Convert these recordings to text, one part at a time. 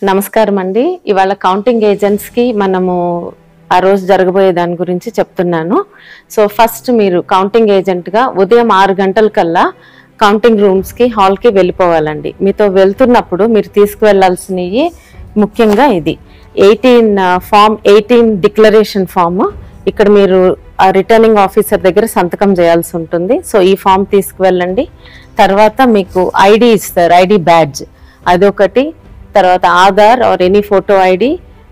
నమస్కారం అండి. ఇవాళ కౌంటింగ్ ఏజెంట్స్ కి మనము ఆ రోజు జరగబోయే దాని గురించి చెప్తున్నాను. సో ఫస్ట్ మీరు కౌంటింగ్ ఏజెంట్ గా ఉదయం 6 గంటల కల్లా కౌంటింగ్ రూమ్స్ కి హాల్ కి వెళ్ళిపోవాలండి. మీతో వెళ్తున్నప్పుడు మీరు తీసుకువెళ్లాల్సినవి ముఖ్యంగా ఇది ఫామ్ 18 డిక్లరేషన్ ఫామ్. ఇక్కడ మీరు ఆ రిటర్నింగ్ ఆఫీసర్ దగ్గర సంతకం చేయాల్సి ఉంటుంది. సో ఈ ఫామ్ తీసుకువెళ్ళండి. తర్వాత మీకు ఐడి ఇస్తారు, ఐడి బ్యాడ్జ్ అదొకటి. తర్వాత Aadhaar or any photo ID,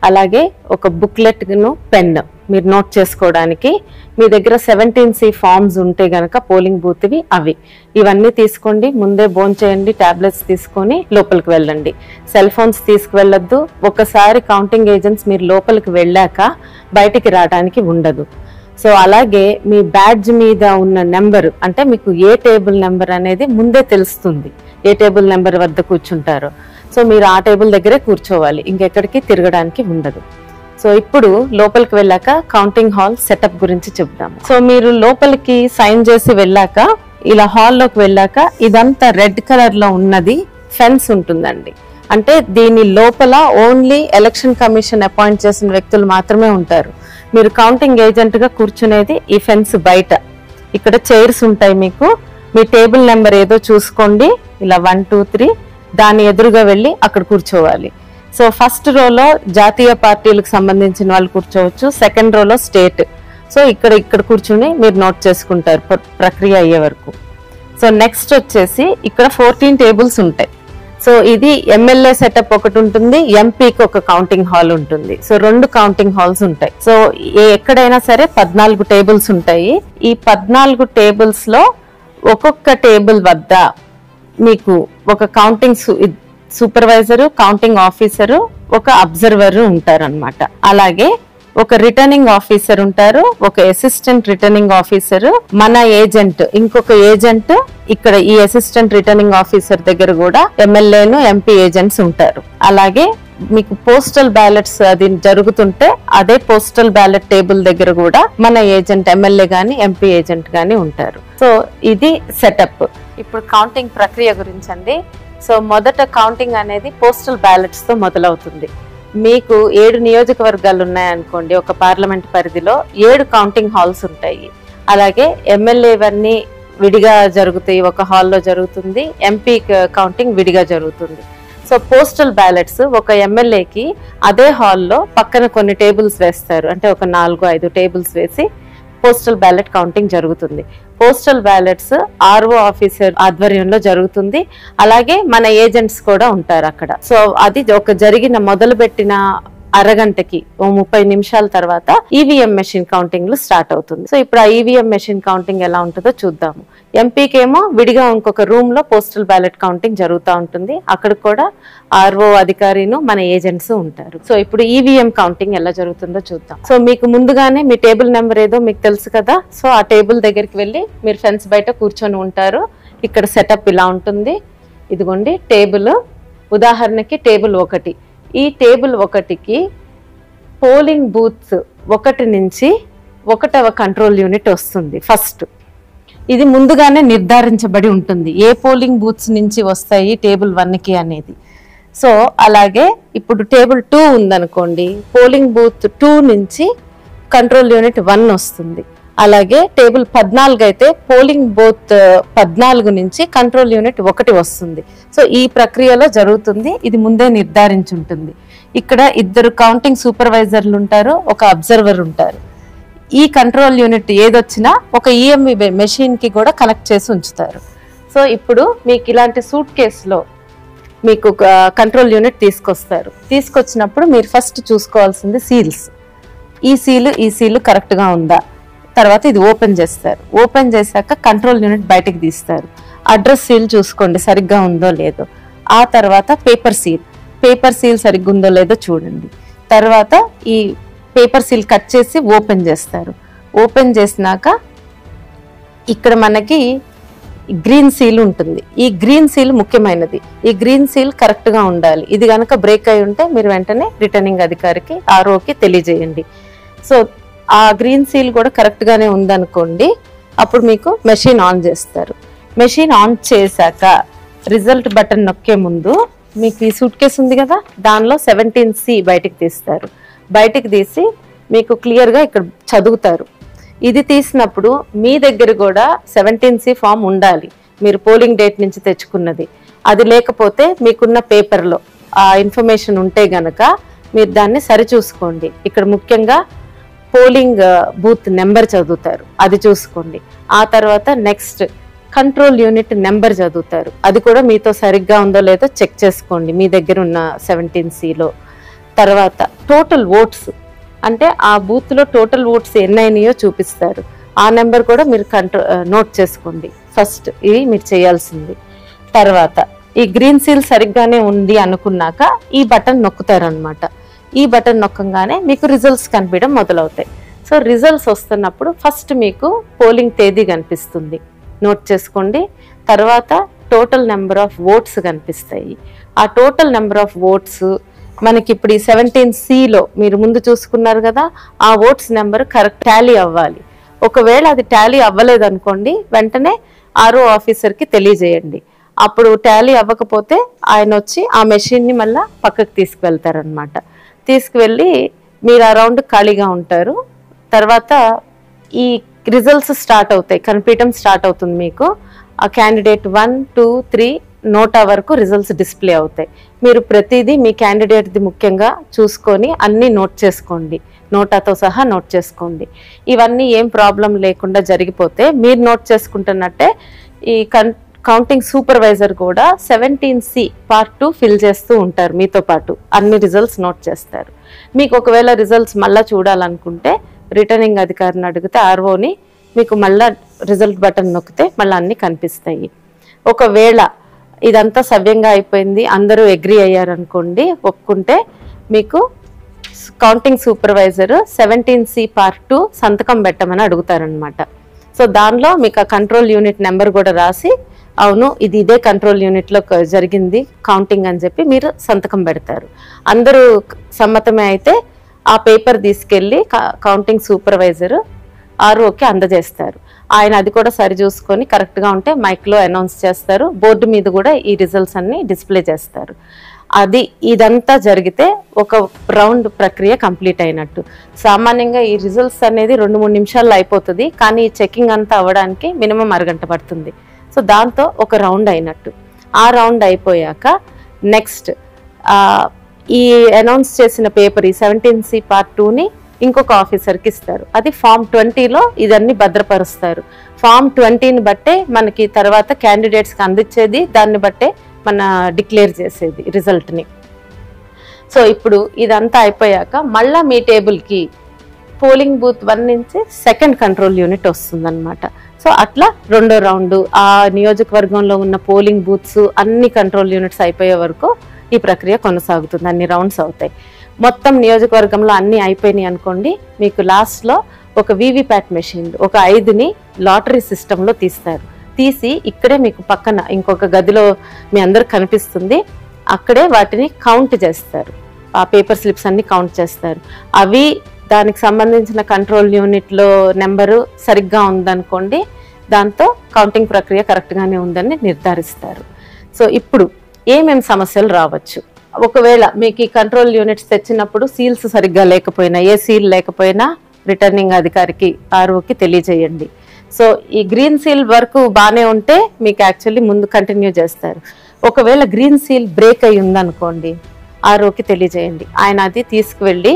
అలాగే ఒక బుక్లెట్ ను పెన్ మీరు నోట్ చేసుకోవడానికి. మీ దగ్గర 17C ఫామ్స్ ఉంటే గనక పోలింగ్ బూత్వి అవి ఇవన్నీ తీసుకోండి. ముందే భోంచేయండి, టాబ్లెట్స్ తీసుకొని లోపలికి వెళ్ళండి. సెల్ ఫోన్స్ తీసుకువెళ్ళొద్దు. ఒకసారి కౌంటింగ్ ఏజెంట్స్ మీరు లోపలికి వెళ్ళాక బయటికి రావడానికి ఉండదు. సో అలాగే మీ బ్యాడ్జ్ మీద ఉన్న నెంబర్, అంటే మీకు ఏ టేబుల్ నెంబర్ అనేది ముందే తెలుస్తుంది, ఏ టేబుల్ నెంబర్ వద్ద కూర్చుంటారో. సో మీరు ఆ టేబుల్ దగ్గరే కూర్చోవాలి, ఇంకెక్కడికి తిరగడానికి ఉండదు. సో ఇప్పుడు లోపలికి వెళ్ళాక కౌంటింగ్ హాల్ సెటప్ గురించి చెప్తాము. సో మీరు లోపలికి సైన్ చేసి వెళ్ళాక ఇలా హాల్లోకి వెళ్ళాక ఇదంతా రెడ్ కలర్ లో ఉన్నది ఫెన్స్ ఉంటుందండి. అంటే దీని లోపల ఓన్లీ ఎలక్షన్ కమిషన్ అపాయింట్ చేసిన వ్యక్తులు మాత్రమే ఉంటారు. మీరు కౌంటింగ్ ఏజెంట్ గా కూర్చునేది ఈ ఫెన్స్ బయట. ఇక్కడ చైర్స్ ఉంటాయి. మీకు మీ టేబుల్ నెంబర్ ఏదో చూసుకోండి, ఇలా 1 2 3 దాని ఎదురుగా వెళ్ళి అక్కడ కూర్చోవాలి. సో ఫస్ట్ రోలో జాతీయ పార్టీలకు సంబంధించిన వాళ్ళు కూర్చోవచ్చు, సెకండ్ రోలో స్టేట్. సో ఇక్కడ కూర్చుని మీరు నోట్ చేసుకుంటారు ప్రక్రియ అయ్యే వరకు. సో నెక్స్ట్ వచ్చేసి ఇక్కడ 14 టేబుల్స్ ఉంటాయి. సో ఇది ఎమ్మెల్యే సెటప్ ఒకటి ఉంటుంది, ఎంపీకి ఒక కౌంటింగ్ హాల్ ఉంటుంది. సో 2 కౌంటింగ్ హాల్స్ ఉంటాయి. సో ఎక్కడైనా సరే 14 టేబుల్స్ ఉంటాయి. ఈ 14 టేబుల్స్ లో ఒక్కొక్క టేబుల్ వద్ద మీకు ఒక కౌంటింగ్ సూపర్వైజరు, కౌంటింగ్ ఆఫీసరు, ఒక అబ్జర్వర్ ఉంటారు అన్నమాట. అలాగే ఒక రిటర్నింగ్ ఆఫీసర్ ఉంటారు, ఒక అసిస్టెంట్ రిటర్నింగ్ ఆఫీసర్, మన ఏజెంట్, ఇంకొక ఏజెంట్. ఇక్కడ ఈ అసిస్టెంట్ రిటర్నింగ్ ఆఫీసర్ దగ్గర కూడా ఎమ్మెల్యేను, ఎంపీ ఏజెంట్స్ ఉంటారు. అలాగే మీకు పోస్టల్ బ్యాలెట్స్ అది జరుగుతుంటే అదే పోస్టల్ బ్యాలెట్ టేబుల్ దగ్గర కూడా మన ఏజెంట్, ఎమ్మెల్యే గాని ఎంపీ ఏజెంట్ గాని ఉంటారు. సో ఇది సెటప్. ఇప్పుడు కౌంటింగ్ ప్రక్రియ గురించి అండి. సో మొదట కౌంటింగ్ అనేది పోస్టల్ బ్యాలెట్స్ తో మొదలవుతుంది. మీకు 7 నియోజకవర్గాలు ఉన్నాయనుకోండి, ఒక పార్లమెంట్ పరిధిలో 7 కౌంటింగ్ హాల్స్ ఉంటాయి. అలాగే ఎమ్మెల్యేవన్నీ విడిగా జరుగుతాయి, ఒక హాల్లో జరుగుతుంది. ఎంపీ కౌంటింగ్ విడిగా జరుగుతుంది. సో పోస్టల్ బ్యాలెట్స్ ఒక ఎమ్మెల్యేకి అదే హాల్లో పక్కన కొన్ని టేబుల్స్ వేస్తారు, అంటే ఒక 4-5 టేబుల్స్ వేసి పోస్టల్ బ్యాలెట్ కౌంటింగ్ జరుగుతుంది. పోస్టల్ బ్యాలెట్స్ ఆర్ఓ ఆఫీసర్ ఆధ్వర్యంలో జరుగుతుంది. అలాగే మన ఏజెంట్స్ కూడా ఉంటారు అక్కడ. సో అది ఒక జరిగిన మొదలుపెట్టిన అరగంటకి 30 నిమిషాల తర్వాత ఈవీఎం మెషిన్ కౌంటింగ్ లు స్టార్ట్ అవుతుంది. సో ఇప్పుడు ఆ ఈవీఎం మెషిన్ కౌంటింగ్ ఎలా ఉంటుందో చూద్దాము. ఎంపీకి ఏమో విడిగా ఇంకొక రూమ్ లో పోస్టల్ బ్యాలెట్ కౌంటింగ్ జరుగుతూ ఉంటుంది. అక్కడ కూడా ఆర్ఓ అధికారిను, మన ఏజెంట్స్ ఉంటారు. సో ఇప్పుడు ఈవీఎం కౌంటింగ్ ఎలా జరుగుతుందో చూద్దాం. సో మీకు ముందుగానే మీ టేబుల్ నెంబర్ ఏదో మీకు తెలుసు కదా. సో ఆ టేబుల్ దగ్గరికి వెళ్ళి మీరు ఫెన్స్ బయట కూర్చొని ఉంటారు. ఇక్కడ సెటప్ ఇలా ఉంటుంది. ఇదిగోండి టేబుల్, ఉదాహరణకి టేబుల్ 1. ఈ టేబుల్ 1కి పోలింగ్ బూత్స్ 1 నుంచి 1వ కంట్రోల్ యూనిట్ వస్తుంది. ఫస్ట్ ఇది ముందుగానే నిర్ధారించబడి ఉంటుంది, ఏ పోలింగ్ బూత్స్ నుంచి వస్తాయి టేబుల్ 1కి అనేది. సో అలాగే ఇప్పుడు టేబుల్ 2 ఉందనుకోండి, పోలింగ్ బూత్ 2 నుంచి కంట్రోల్ యూనిట్ 1 వస్తుంది. అలాగే టేబుల్ 14 అయితే పోలింగ్ బూత్ 14 నుంచి కంట్రోల్ యూనిట్ 1 వస్తుంది. సో ఈ ప్రక్రియలో జరుగుతుంది. ఇది ముందే నిర్ధారించుంటుంది. ఇక్కడ 2 కౌంటింగ్ సూపర్వైజర్లు ఉంటారు, ఒక అబ్జర్వర్ ఉంటారు. ఈ కంట్రోల్ యూనిట్ ఏదొచ్చినా ఒక ఈఎంవి మెషిన్ కి కూడా కనెక్ట్ చేసి ఉంచుతారు. సో ఇప్పుడు మీకు ఇలాంటి సూట్ కేసులో మీకు కంట్రోల్ యూనిట్ తీసుకొస్తారు. తీసుకొచ్చినప్పుడు మీరు ఫస్ట్ చూసుకోవాల్సింది సీల్స్. ఈ సీలు కరెక్ట్ గా ఉందా. తర్వాత ఇది ఓపెన్ చేస్తారు. ఓపెన్ చేశాక కంట్రోల్ యూనిట్ బయటకు తీస్తారు. అడ్రస్ సీల్ చూసుకోండి సరిగ్గా ఉందో లేదో. ఆ తర్వాత పేపర్ సీల్ సరిగ్గా ఉందో లేదో చూడండి. తర్వాత ఈ పేపర్ సీల్ కట్ చేసి ఓపెన్ చేస్తారు. ఓపెన్ చేసినాక ఇక్కడ మనకి గ్రీన్ సీల్ ఉంటుంది. ఈ గ్రీన్ సీల్ ముఖ్యమైనది. ఈ గ్రీన్ సీల్ కరెక్ట్ గా ఉండాలి. ఇది కనుక బ్రేక్ అయి ఉంటే మీరు వెంటనే రిటర్నింగ్ అధికారికి, ఆర్ఓకి తెలియజేయండి. సో ఆ గ్రీన్ సీల్ కూడా కరెక్ట్ గానే ఉందనుకోండి, అప్పుడు మీకు మెషిన్ ఆన్ చేస్తారు. మెషిన్ ఆన్ చేశాక రిజల్ట్ బటన్ నొక్కే ముందు మీకు ఈ సూట్ కేసు ఉంది కదా, దానిలో 17C బయటికి తీస్తారు. బయటికి తీసి మీకు క్లియర్గా ఇక్కడ చదువుతారు. ఇది తీసినప్పుడు మీ దగ్గర కూడా 17C ఫామ్ ఉండాలి, మీరు పోలింగ్ డేట్ నుంచి తెచ్చుకున్నది. అది లేకపోతే మీకున్న పేపర్లో ఆ ఇన్ఫర్మేషన్ ఉంటే గనక మీరు దాన్ని సరిచూసుకోండి. ఇక్కడ ముఖ్యంగా పోలింగ్ బూత్ నెంబర్ చదువుతారు, అది చూసుకోండి. ఆ తర్వాత నెక్స్ట్ కంట్రోల్ యూనిట్ నెంబర్ చదువుతారు, అది కూడా మీతో సరిగ్గా ఉందో లేదో చెక్ చేసుకోండి మీ దగ్గర ఉన్న 17Cలో. తర్వాత టోటల్ ఓట్స్, అంటే ఆ బూత్లో టోటల్ ఓట్స్ ఎన్నైనాయో చూపిస్తారు, ఆ నెంబర్ కూడా మీరు నోట్ చేసుకోండి. ఫస్ట్ ఇది మీరు చేయాల్సింది. తర్వాత ఈ గ్రీన్ సీల్ సరిగ్గానే ఉంది అనుకున్నాక ఈ బటన్ నొక్కుతారనమాట. ఈ బటన్ నొక్కగానే మీకు రిజల్ట్స్ కనిపించడం మొదలవుతాయి. సో రిజల్ట్స్ వస్తున్నప్పుడు ఫస్ట్ మీకు పోలింగ్ తేదీ కనిపిస్తుంది, నోట్ చేసుకోండి. తర్వాత టోటల్ నెంబర్ ఆఫ్ ఓట్స్ కనిపిస్తాయి. ఆ టోటల్ నెంబర్ ఆఫ్ ఓట్స్ మనకి ఇప్పుడు ఈ 17Cలో మీరు ముందు చూసుకున్నారు కదా, ఆ ఓట్స్ నెంబర్ కరెక్ట్ టాలీ అవ్వాలి. ఒకవేళ అది టాలీ అవ్వలేదు అనుకోండి, వెంటనే ఆర్ఓ ఆఫీసర్కి తెలియజేయండి. అప్పుడు టాలీ అవ్వకపోతే ఆయన వచ్చి ఆ మెషిన్ని మళ్ళీ పక్కకు తీసుకువెళ్తారనమాట. తీసుకువెళ్ళి మీరు ఆ రౌండ్ ఖాళీగా ఉంటారు. తర్వాత ఈ రిజల్ట్స్ స్టార్ట్ అవుతాయి, కనిపించడం స్టార్ట్ అవుతుంది. మీకు ఆ క్యాండిడేట్ 1, 2, 3 నోటా వరకు రిజల్ట్స్ డిస్ప్లే అవుతాయి. మీరు ప్రతిదీ మీ క్యాండిడేట్ది ముఖ్యంగా చూసుకొని అన్నీ నోట్ చేసుకోండి, నోటాతో సహా నోట్ చేసుకోండి. ఇవన్నీ ఏం ప్రాబ్లం లేకుండా జరిగిపోతే మీరు నోట్ చేసుకుంటున్నట్టే ఈ కౌంటింగ్ సూపర్వైజర్ కూడా 17C పార్ట్ 2 ఫిల్ చేస్తూ ఉంటారు, మీతో పాటు అన్ని రిజల్ట్స్ నోట్ చేస్తారు. మీకు ఒకవేళ రిజల్ట్స్ మళ్ళీ చూడాలనుకుంటే రిటర్నింగ్ అధికారిని అడిగితే ఆర్ఓని మీకు మళ్ళీ రిజల్ట్ బటన్ నొక్కితే మళ్ళీ అన్నీ కనిపిస్తాయి. ఒకవేళ ఇదంతా సవ్యంగా అయిపోయింది, అందరూ అగ్రీ అయ్యారనుకోండి, ఒప్పుకుంటే మీకు కౌంటింగ్ సూపర్వైజర్ 17C పార్ట్ 2 సంతకం పెట్టమని అడుగుతారనమాట. సో దానిలో మీకు ఆ కంట్రోల్ యూనిట్ నెంబర్ కూడా రాసి అవును ఇది ఇదే కంట్రోల్ యూనిట్లో జరిగింది కౌంటింగ్ అని చెప్పి మీరు సంతకం పెడతారు. అందరూ సమ్మతమే అయితే ఆ పేపర్ తీసుకెళ్ళి కౌంటింగ్ సూపర్వైజర్ ఆర్ఓకి అందజేస్తారు. ఆయన అది కూడా సరి చూసుకొని కరెక్ట్గా ఉంటే మైక్లో అనౌన్స్ చేస్తారు, బోర్డు మీద కూడా ఈ రిజల్ట్స్ అన్ని డిస్ప్లే చేస్తారు. ఇదంతా జరిగితే ఒక రౌండ్ ప్రక్రియ కంప్లీట్ అయినట్టు. సామాన్యంగా ఈ రిజల్ట్స్ అనేది 2-3 నిమిషాల్లో అయిపోతుంది, కానీ ఈ చెకింగ్ అంతా అవ్వడానికి మినిమం అరగంట పడుతుంది. సో దాంతో ఒక రౌండ్ అయినట్టు. ఆ రౌండ్ అయిపోయాక నెక్స్ట్ ఈ అనౌన్స్ చేసిన పేపర్ ఈ 17C పార్ట్ 2ని ఇంకొక ఆఫీసర్కి ఇస్తారు. అది ఫామ్ 20లో ఇదన్నీ భద్రపరుస్తారు. ఫామ్ 20ని బట్టే మనకి తర్వాత క్యాండిడేట్స్కి అందించేది, దాన్ని బట్టే మన డిక్లేర్ చేసేది రిజల్ట్ని. సో ఇప్పుడు ఇదంతా అయిపోయాక మళ్ళీ మీ టేబుల్కి పోలింగ్ బూత్ 1 నుంచి సెకండ్ కంట్రోల్ యూనిట్ వస్తుందన్నమాట. సో అట్లా రెండో రౌండ్ ఆ నియోజకవర్గంలో ఉన్న పోలింగ్ బూత్స్ అన్ని కంట్రోల్ యూనిట్స్ అయిపోయే వరకు ఈ ప్రక్రియ కొనసాగుతుంది, అన్ని రౌండ్స్ అవుతాయి. మొత్తం నియోజకవర్గంలో అన్నీ అయిపోయినాయి అనుకోండి, మీకు లాస్ట్లో ఒక వీవీప్యాట్ మెషిన్ ఒక 5ని లాటరీ సిస్టంలో తీస్తారు. తీసి ఇక్కడే మీకు పక్కన ఇంకొక గదిలో మీ అందరికి కనిపిస్తుంది, అక్కడే వాటిని కౌంట్ చేస్తారు. ఆ పేపర్ స్లిప్స్ అన్ని కౌంట్ చేస్తారు. అవి దానికి సంబంధించిన కంట్రోల్ యూనిట్లో నెంబరు సరిగ్గా ఉందనుకోండి, దాంతో కౌంటింగ్ ప్రక్రియ కరెక్ట్గానే ఉందని నిర్ధారిస్తారు. సో ఇప్పుడు ఏమేమి సమస్యలు రావచ్చు, ఒకవేళ మీకు ఈ కంట్రోల్ యూనిట్స్ తెచ్చినప్పుడు సీల్స్ సరిగ్గా లేకపోయినా, ఏ సీల్ లేకపోయినా రిటర్నింగ్ అధికారికి ఆర్ఓకి తెలియజేయండి. సో ఈ గ్రీన్ సీల్ వరకు బాగానే ఉంటే మీకు యాక్చువల్లీ ముందు కంటిన్యూ చేస్తారు. ఒకవేళ గ్రీన్ సీల్ బ్రేక్ అయి ఉందనుకోండి, ఆర్ఓకి తెలియజేయండి. ఆయన అది తీసుకువెళ్ళి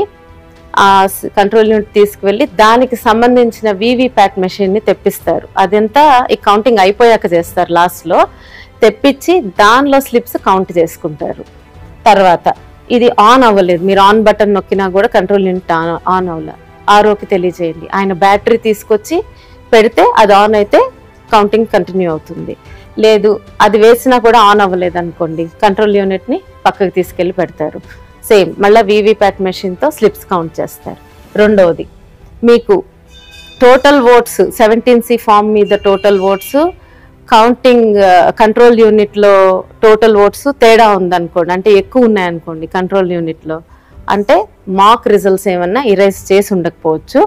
ఆ కంట్రోల్ యూనిట్ తీసుకువెళ్ళి దానికి సంబంధించిన వీవీప్యాట్ మెషిన్ని తెప్పిస్తారు. అదంతా ఈ కౌంటింగ్ అయిపోయాక చేస్తారు. లాస్ట్లో తెప్పించి దానిలో స్లిప్స్ కౌంట్ చేసుకుంటారు. తర్వాత ఇది ఆన్ అవ్వలేదు, మీరు ఆన్ బటన్ నొక్కినా కూడా కంట్రోల్ యూనిట్ ఆన్ అవ్వలేదు, ఆర్ఓకి తెలియజేయండి. ఆయన బ్యాటరీ తీసుకొచ్చి పెడితే అది ఆన్ అయితే కౌంటింగ్ కంటిన్యూ అవుతుంది. లేదు అది వేసినా కూడా ఆన్ అవ్వలేదు అనుకోండి, కంట్రోల్ యూనిట్ని పక్కకి తీసుకెళ్ళి పెడతారు. సేమ్ మళ్ళీ వీవీప్యాట్ మెషిన్తో స్లిప్స్ కౌంట్ చేస్తారు. రెండవది మీకు టోటల్ ఓట్స్ 17C ఫామ్ మీద టోటల్ ఓట్స్ కౌంటింగ్ కంట్రోల్ యూనిట్లో టోటల్ ఓట్స్ తేడా ఉందనుకోండి, అంటే ఎక్కువ ఉన్నాయనుకోండి కంట్రోల్ యూనిట్లో, అంటే మాక్ రిజల్ట్స్ ఏమన్నా ఇరేజ్ చేసి ఉండకపోవచ్చు.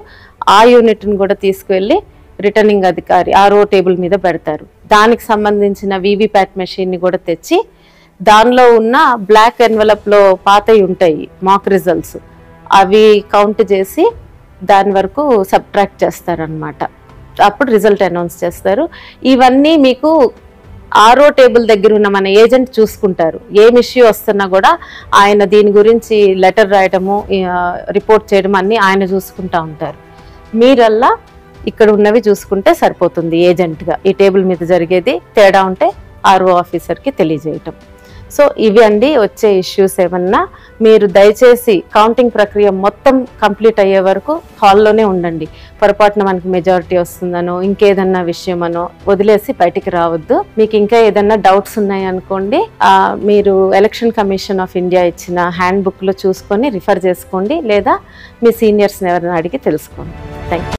ఆ యూనిట్ని కూడా తీసుకువెళ్ళి రిటర్నింగ్ అధికారి ఆర్ఓ టేబుల్ మీద పెడతారు. దానికి సంబంధించిన వీవీప్యాట్ మెషిన్ని కూడా తెచ్చి దానిలో ఉన్న బ్లాక్ ఎన్వలప్లో పాతవి ఉంటాయి మాక్ రిజల్ట్స్, అవి కౌంట్ చేసి దాని వరకు సబ్ట్రాక్ట్ చేస్తారనమాట. అప్పుడు రిజల్ట్ అనౌన్స్ చేస్తారు. ఇవన్నీ మీకు ఆరో టేబుల్ దగ్గర ఉన్న మన ఏజెంట్ చూసుకుంటారు. ఏం ఇష్యూ వస్తున్నా కూడా ఆయన దీని గురించి లెటర్ రాయడము, రిపోర్ట్ చేయడం అన్నీ ఆయన చూసుకుంటూ ఉంటారు. మీరల్లా ఇక్కడ ఉన్నవి చూసుకుంటే సరిపోతుంది. ఏజెంట్గా ఈ టేబుల్ మీద జరిగేది తేడా ఉంటే ఆర్ఓ ఆఫీసర్కి తెలియజేయటం. సో ఇవి అండి వచ్చే ఇష్యూస్. ఏమన్నా మీరు దయచేసి కౌంటింగ్ ప్రక్రియ మొత్తం కంప్లీట్ అయ్యే వరకు హాల్లోనే ఉండండి. పొరపాటున మనకి మెజారిటీ వస్తుందనో ఇంకేదన్నా విషయమనో వదిలేసి బయటికి రావద్దు. మీకు ఇంకా ఏదన్నా డౌట్స్ ఉన్నాయనుకోండి, మీరు ఎలక్షన్ కమిషన్ ఆఫ్ ఇండియా ఇచ్చిన హ్యాండ్ బుక్లో చూసుకొని రిఫర్ చేసుకోండి, లేదా మీ సీనియర్స్ని ఎవరైనా అడిగి తెలుసుకోండి. Thank you.